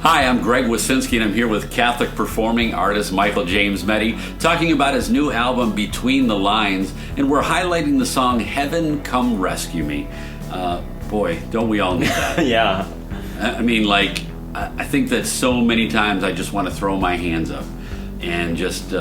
Hi, I'm Greg Wasinski, and I'm here with Catholic performing artist Michael James Mette, talking about his new album, Between the Lines, and we're highlighting the song Heaven Come Rescue Me. Boy, don't we all need that? Yeah. I mean, I think that so many times I just want to throw my hands up and just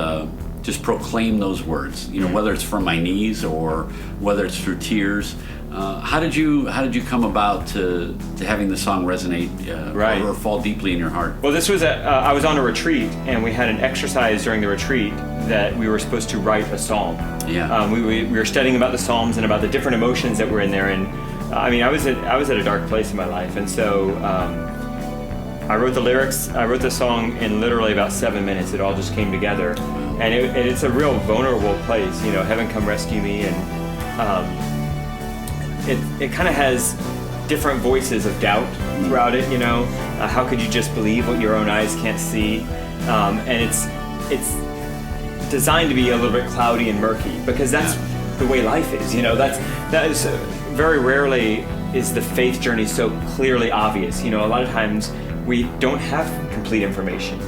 proclaim those words, whether it's from my knees or whether it's through tears. How did you come about to having the song resonate Right. or fall deeply in your heart? Well, this was I was on a retreat, and we had an exercise during the retreat that we were supposed to write a psalm. Yeah. We were studying about the psalms and about the different emotions that were in there, and I was at a dark place in my life, and so I wrote the lyrics. I wrote the song in literally about 7 minutes. It all just came together, and it's a real vulnerable place. Heaven come rescue me, and it kind of has different voices of doubt throughout it. How could you just believe what your own eyes can't see? And it's designed to be a little bit cloudy and murky because that's the way life is. That is very rarely is the faith journey so clearly obvious. A lot of times we don't have complete information,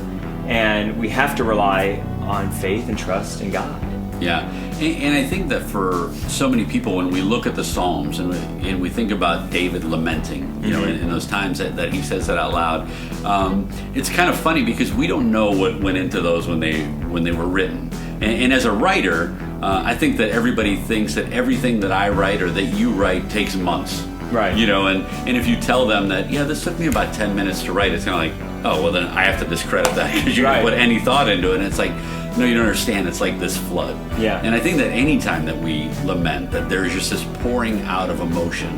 and we have to rely on faith and trust in God. Yeah, and I think that for so many people, when we look at the Psalms and we think about David lamenting, in those times that he says that out loud, it's kind of funny because we don't know what went into those when they were written. And as a writer, I think that everybody thinks that everything that I write or that you write takes months. Right. And if you tell them that, this took me about 10 minutes to write, it's kind of like, oh, well then I have to discredit that because you didn't put any thought into it. And it's like, no, you don't understand. It's like this flood. Yeah. And I think that any time that we lament, that there's just this pouring out of emotion.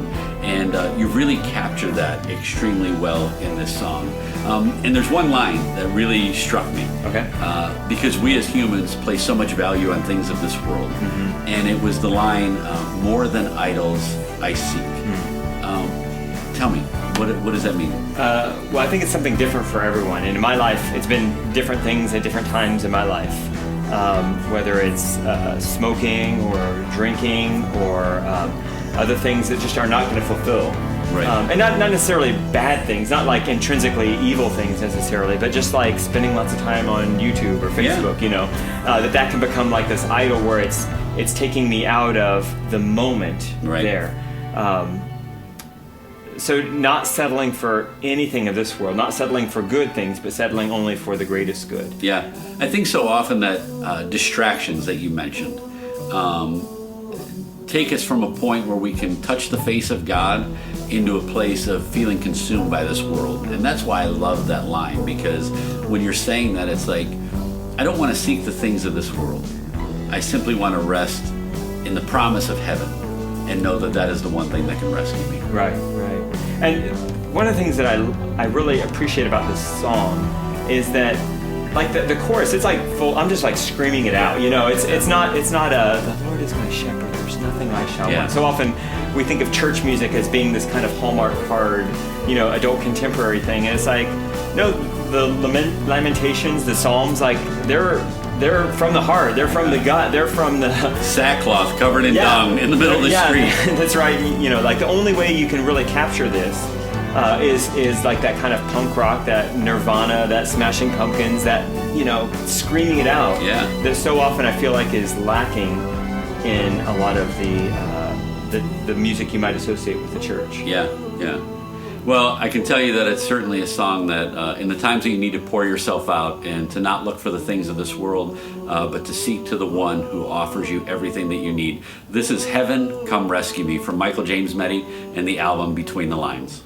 And you really capture that extremely well in this song. And there's one line that really struck me. Okay. Because we as humans place so much value on things of this world. Mm-hmm. And it was the line, more than idols I seek. Tell me, what does that mean? Well, I think it's something different for everyone. And in my life, it's been different things at different times in my life. Whether it's smoking or drinking or other things that just are not going to fulfill. Right. And not necessarily bad things, not like intrinsically evil things necessarily, but just like spending lots of time on YouTube or Facebook, that can become like this idol where it's taking me out of the moment there. So not settling for anything of this world, not settling for good things, but settling only for the greatest good. Yeah, I think so often that distractions that you mentioned take us from a point where we can touch the face of God into a place of feeling consumed by this world. And that's why I love that line, because when you're saying that, it's like, I don't want to seek the things of this world. I simply want to rest in the promise of heaven and know that that is the one thing that can rescue me. Right. And one of the things that I really appreciate about this song is that, like the chorus, it's like full. I'm just like screaming it out. It's not the Lord is my shepherd. There's nothing I shall want. So often we think of church music as being this kind of Hallmark card, adult contemporary thing, and it's like, no, the lamentations, the Psalms, like they're from the heart. They're from the gut. They're from the sackcloth covered in dung in the middle of the street. That's right. Like the only way you can really capture this is like that kind of punk rock, that Nirvana, that Smashing Pumpkins, that screaming it out. Yeah. That so often I feel like is lacking in a lot of the music you might associate with the church. Yeah. Well, I can tell you that it's certainly a song that in the times that you need to pour yourself out and to not look for the things of this world, but to seek to the one who offers you everything that you need. This is Heaven Come Rescue Me from Michael James Mette and the album Between the Lines.